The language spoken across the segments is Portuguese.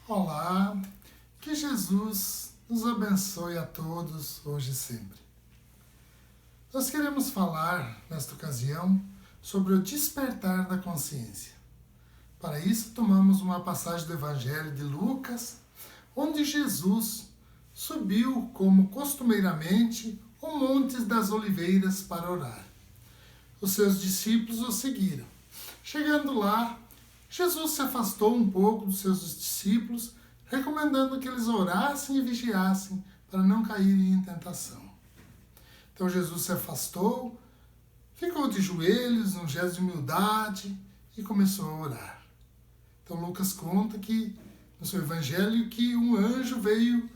Olá, que Jesus nos abençoe a todos hoje e sempre. Nós queremos falar, nesta ocasião, sobre o despertar da consciência. Para isso, tomamos uma passagem do Evangelho de Lucas, onde Jesus subiu, como costumeiramente, o Monte das Oliveiras para orar. Os seus discípulos o seguiram. Chegando lá, Jesus se afastou um pouco dos seus discípulos, recomendando que eles orassem e vigiassem para não caírem em tentação. Então Jesus se afastou, ficou de joelhos, num gesto de humildade e começou a orar. Então Lucas conta que, no seu evangelho, que um anjo veio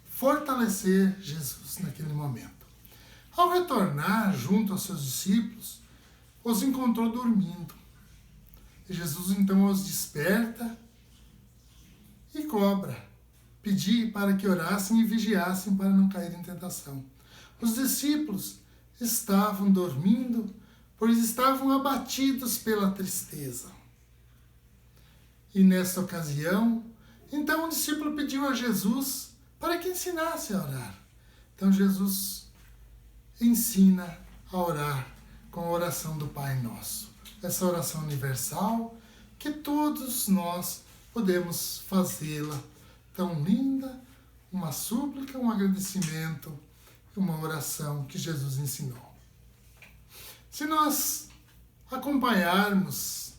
fortalecer Jesus naquele momento. Ao retornar junto aos seus discípulos, os encontrou dormindo. E Jesus então os desperta e cobra, pedir para que orassem e vigiassem para não cair em tentação. Os discípulos estavam dormindo, pois estavam abatidos pela tristeza. E nesta ocasião, então o discípulo pediu a Jesus para que ensinasse a orar. Então Jesus ensina a orar com a oração do Pai Nosso. Essa oração universal que todos nós podemos fazê-la. Tão linda, uma súplica, um agradecimento, uma oração que Jesus ensinou. Se nós acompanharmos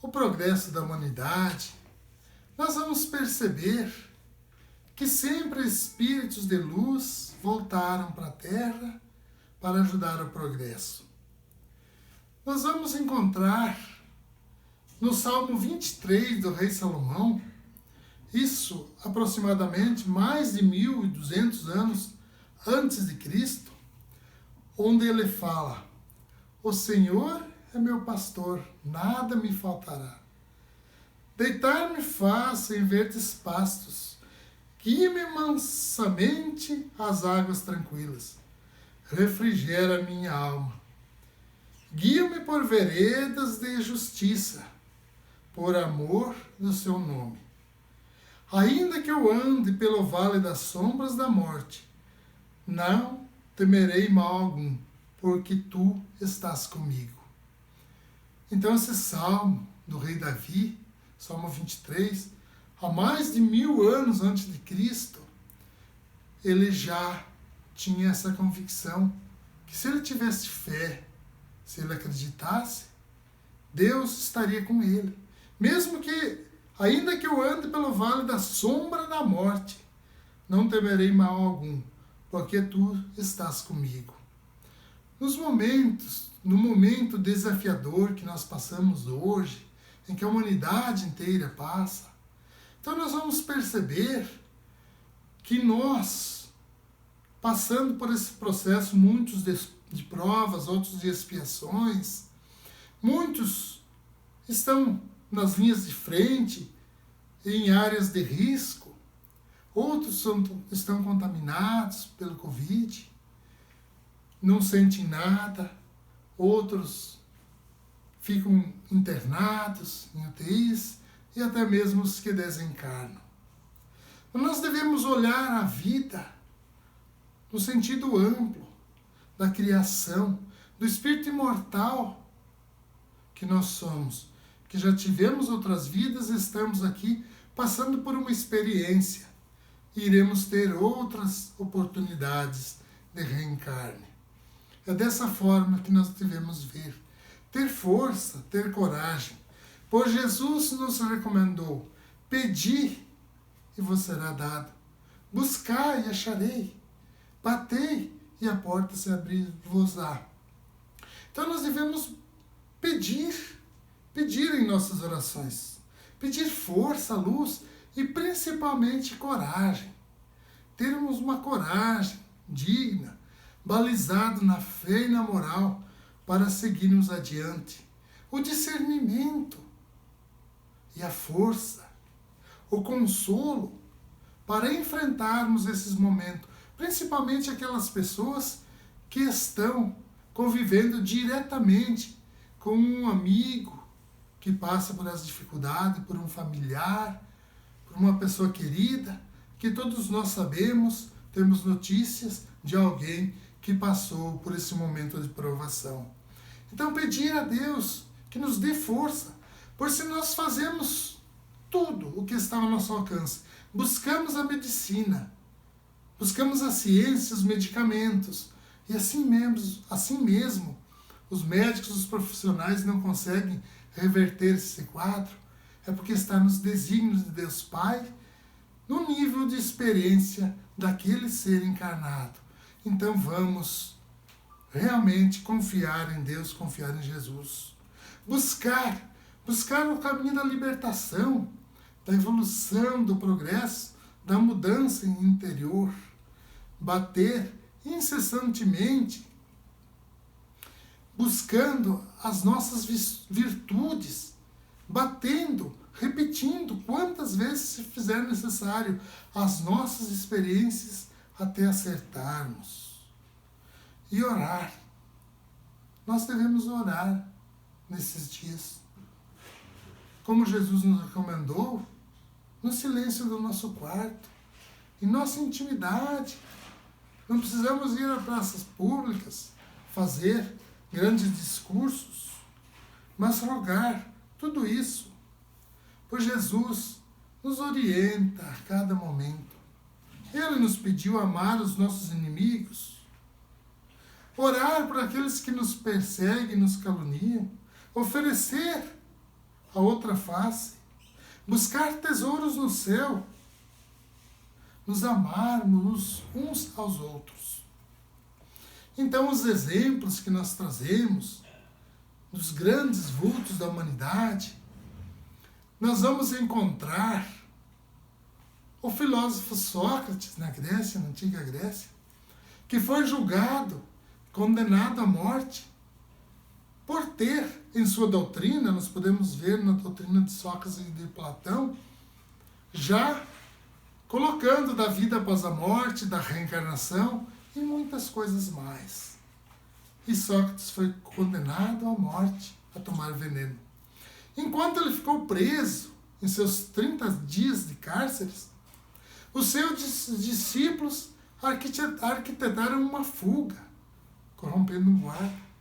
o progresso da humanidade, nós vamos perceber que sempre espíritos de luz voltaram para a Terra para ajudar o progresso. Nós vamos encontrar no Salmo 23 do rei Salomão, isso aproximadamente mais de 1.200 anos antes de Cristo, onde ele fala: o Senhor é meu pastor, nada me faltará. Deitar-me faz em verdes pastos, guia-me mansamente às águas tranquilas, refrigera minha alma. Guia-me por veredas de justiça, por amor do seu nome. Ainda que eu ande pelo vale das sombras da morte, não temerei mal algum, porque tu estás comigo. Então esse salmo do rei Davi, Salmo 23, há mais de 1000 anos antes de Cristo, ele já tinha essa convicção que se ele tivesse fé, se ele acreditasse, Deus estaria com ele. Mesmo que, ainda que eu ande pelo vale da sombra da morte, não temerei mal algum, porque tu estás comigo. No momento desafiador que nós passamos hoje, em que a humanidade inteira passa, então nós vamos perceber que nós, passando por esse processo, muitos de provas, outros de expiações, muitos estão nas linhas de frente, em áreas de risco, outros estão contaminados pelo Covid, não sentem nada, outros ficam internados em UTIs e até mesmo os que desencarnam. Mas nós devemos olhar a vida no sentido amplo da criação, do espírito imortal que nós somos, que já tivemos outras vidas e estamos aqui passando por uma experiência e iremos ter outras oportunidades de reencarne. É dessa forma que nós devemos ver, ter força, ter coragem, pois Jesus nos recomendou: pedi e vos será dado, buscai e acharei, batei e a porta se abrir-vos-á. Então nós devemos pedir em nossas orações, pedir força, luz e principalmente coragem. Termos uma coragem digna, balizado na fé e na moral, para seguirmos adiante. O discernimento e a força, o consolo para enfrentarmos esses momentos, principalmente aquelas pessoas que estão convivendo diretamente com um amigo que passa por essa dificuldade, por um familiar, por uma pessoa querida, que todos nós sabemos, temos notícias de alguém que passou por esse momento de provação. Então pedir a Deus que nos dê força, pois se nós fazemos tudo o que está ao nosso alcance, buscamos a medicina, buscamos a ciência, os medicamentos, e assim mesmo os médicos, os profissionais não conseguem reverter esse quadro, é porque está nos desígnios de Deus Pai, no nível de experiência daquele ser encarnado. Então vamos realmente confiar em Deus, confiar em Jesus. Buscar o caminho da libertação, da evolução, do progresso, da mudança interior. Bater incessantemente, buscando as nossas virtudes, batendo, repetindo quantas vezes se fizer necessário as nossas experiências até acertarmos. E orar. Nós devemos orar nesses dias. Como Jesus nos recomendou, no silêncio do nosso quarto, em nossa intimidade. Não precisamos ir a praças públicas, fazer grandes discursos, mas rogar tudo isso, pois Jesus nos orienta a cada momento. Ele nos pediu amar os nossos inimigos, orar por aqueles que nos perseguem e nos caluniam, oferecer a outra face, buscar tesouros no céu, nos amarmos uns aos outros. Então, os exemplos que nós trazemos dos grandes vultos da humanidade, nós vamos encontrar o filósofo Sócrates na Grécia, na antiga Grécia, que foi julgado, condenado à morte, por ter em sua doutrina, nós podemos ver na doutrina de Sócrates e de Platão, já colocando da vida após a morte, da reencarnação e muitas coisas mais. E Sócrates foi condenado à morte, a tomar veneno. Enquanto ele ficou preso em seus 30 dias de cárceres, os seus discípulos arquitetaram uma fuga, corrompendo um guarda,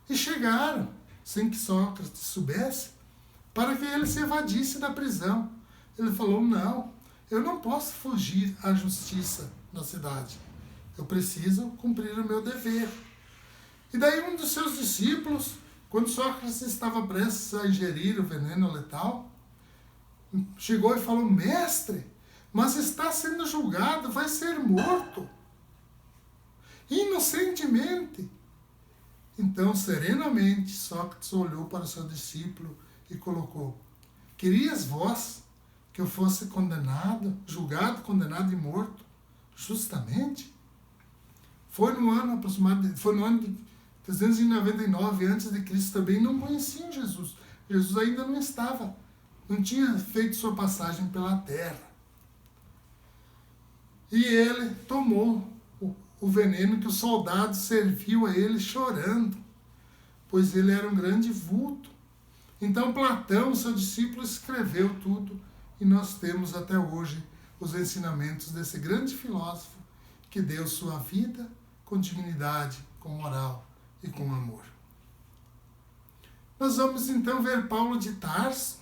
e chegaram, sem que Sócrates soubesse, para que ele se evadisse da prisão. Ele falou, não, eu não posso fugir à justiça da cidade. Eu preciso cumprir o meu dever. E daí um dos seus discípulos, quando Sócrates estava prestes a ingerir o veneno letal, chegou e falou, mestre, mas está sendo julgado, vai ser morto. Inocentemente. Então, serenamente, Sócrates olhou para o seu discípulo e colocou, querias vós que eu fosse condenado, julgado, condenado e morto, justamente? Foi no ano de 399 a.C., também não conheciam Jesus. Jesus ainda não tinha feito sua passagem pela terra. E ele tomou o veneno que o soldado serviu a ele chorando, pois ele era um grande vulto. Então Platão, seu discípulo, escreveu tudo e nós temos até hoje os ensinamentos desse grande filósofo que deu sua vida com dignidade, com moral e com amor. Nós vamos então ver Paulo de Tarso,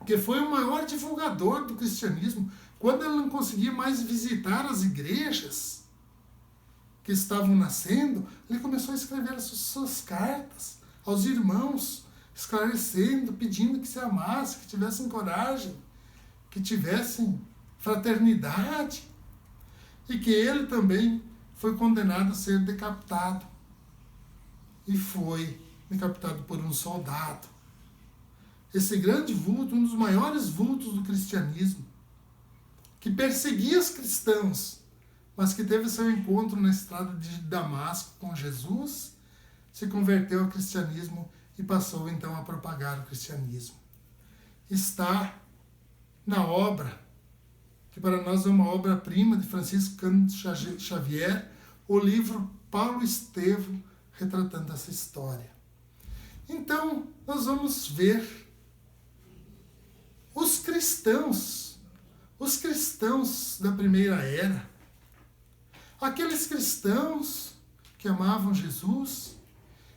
que foi o maior divulgador do cristianismo, quando ele não conseguia mais visitar as igrejas que estavam nascendo, ele começou a escrever as suas cartas aos irmãos, esclarecendo, pedindo que se amassem, que tivessem coragem, que tivessem fraternidade, e que ele também foi condenado a ser decapitado. E foi decapitado por um soldado. Esse grande vulto, um dos maiores vultos do cristianismo, que perseguia os cristãos, mas que teve seu encontro na estrada de Damasco com Jesus, se converteu ao cristianismo e passou então a propagar o cristianismo. Está na obra, que para nós é uma obra-prima de Francisco Cândido Xavier, o livro Paulo Estevo, retratando essa história. Então, nós vamos ver os cristãos os cristãos da primeira era, aqueles cristãos que amavam Jesus,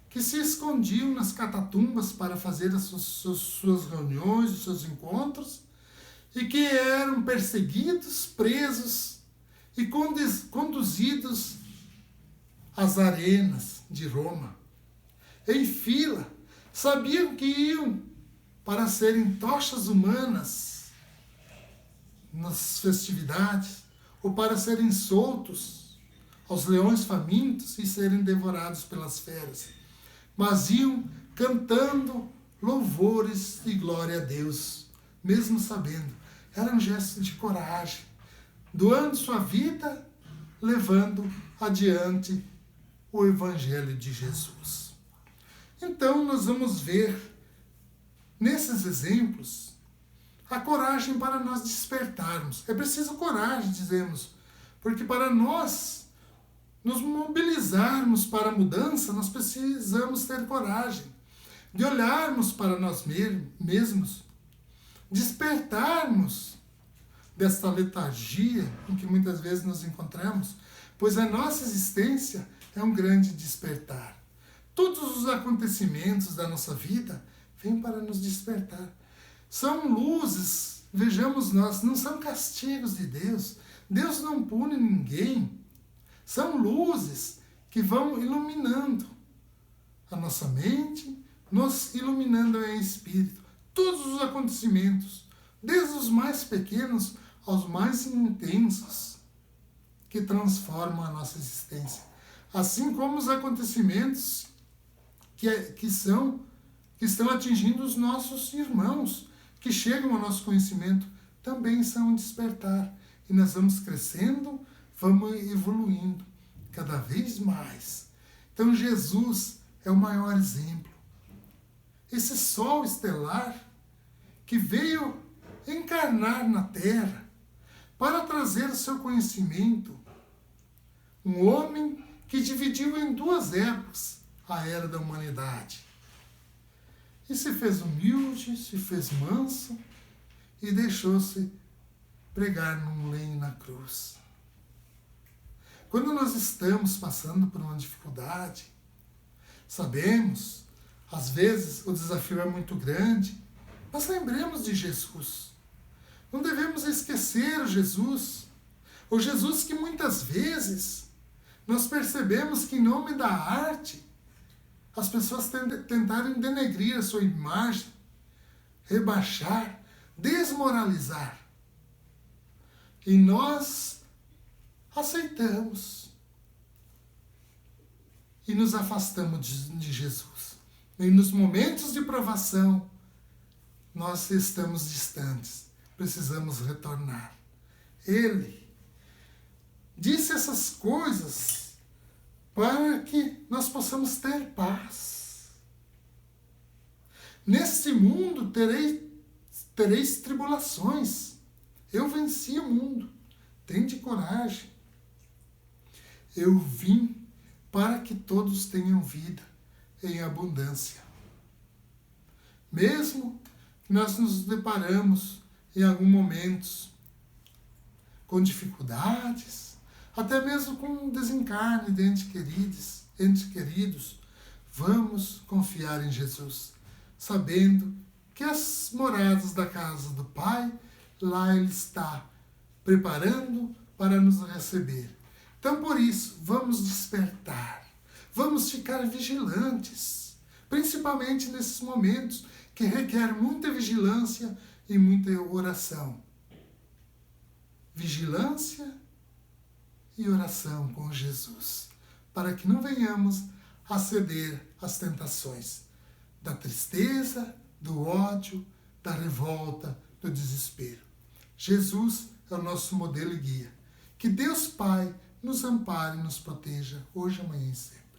que se escondiam nas catatumbas para fazer as suas reuniões, os seus encontros, e que eram perseguidos, presos e conduzidos às arenas de Roma, em fila, sabiam que iam para serem tochas humanas nas festividades, ou para serem soltos aos leões famintos e serem devorados pelas feras, mas iam cantando louvores e glória a Deus, mesmo sabendo. Era um gesto de coragem, doando sua vida, levando adiante o Evangelho de Jesus. Então, nós vamos ver, nesses exemplos, a coragem para nós despertarmos. É preciso coragem, dizemos, porque para nós nos mobilizarmos para a mudança, nós precisamos ter coragem de olharmos para nós mesmos, despertarmos desta letargia em que muitas vezes nos encontramos, pois a nossa existência é um grande despertar. Todos os acontecimentos da nossa vida vêm para nos despertar. São luzes, vejamos nós, não são castigos de Deus. Deus não pune ninguém. São luzes que vão iluminando a nossa mente, nos iluminando em espírito. Todos os acontecimentos, desde os mais pequenos aos mais intensos, que transformam a nossa existência. Assim como os acontecimentos que estão atingindo os nossos irmãos, que chegam ao nosso conhecimento, também são um despertar. E nós vamos crescendo, vamos evoluindo cada vez mais. Então Jesus é o maior exemplo. Esse sol estelar que veio encarnar na Terra para trazer o seu conhecimento. Um homem que dividiu em duas épocas a era da humanidade. E se fez humilde, se fez manso e deixou-se pregar num lenho na cruz. Quando nós estamos passando por uma dificuldade, sabemos, às vezes o desafio é muito grande, mas lembremos de Jesus. Não devemos esquecer o Jesus que muitas vezes nós percebemos que em nome da arte as pessoas tentarem denegrir a sua imagem, rebaixar, desmoralizar. E nós aceitamos e nos afastamos de Jesus. E nos momentos de provação, nós estamos distantes, precisamos retornar. Ele disse essas coisas para que nós possamos ter paz. Neste mundo tereis tribulações. Eu venci o mundo. Tende coragem. Eu vim para que todos tenham vida em abundância. Mesmo que nós nos deparamos em alguns momentos com dificuldades, até mesmo com desencarne de entes queridos, vamos confiar em Jesus, sabendo que as moradas da casa do Pai, lá Ele está preparando para nos receber. Então, por isso, vamos despertar, vamos ficar vigilantes, principalmente nesses momentos que requer muita vigilância e muita oração. Vigilância e oração com Jesus, para que não venhamos a ceder às tentações da tristeza, do ódio, da revolta, do desespero. Jesus é o nosso modelo e guia. Que Deus Pai nos ampare e nos proteja hoje, amanhã e sempre.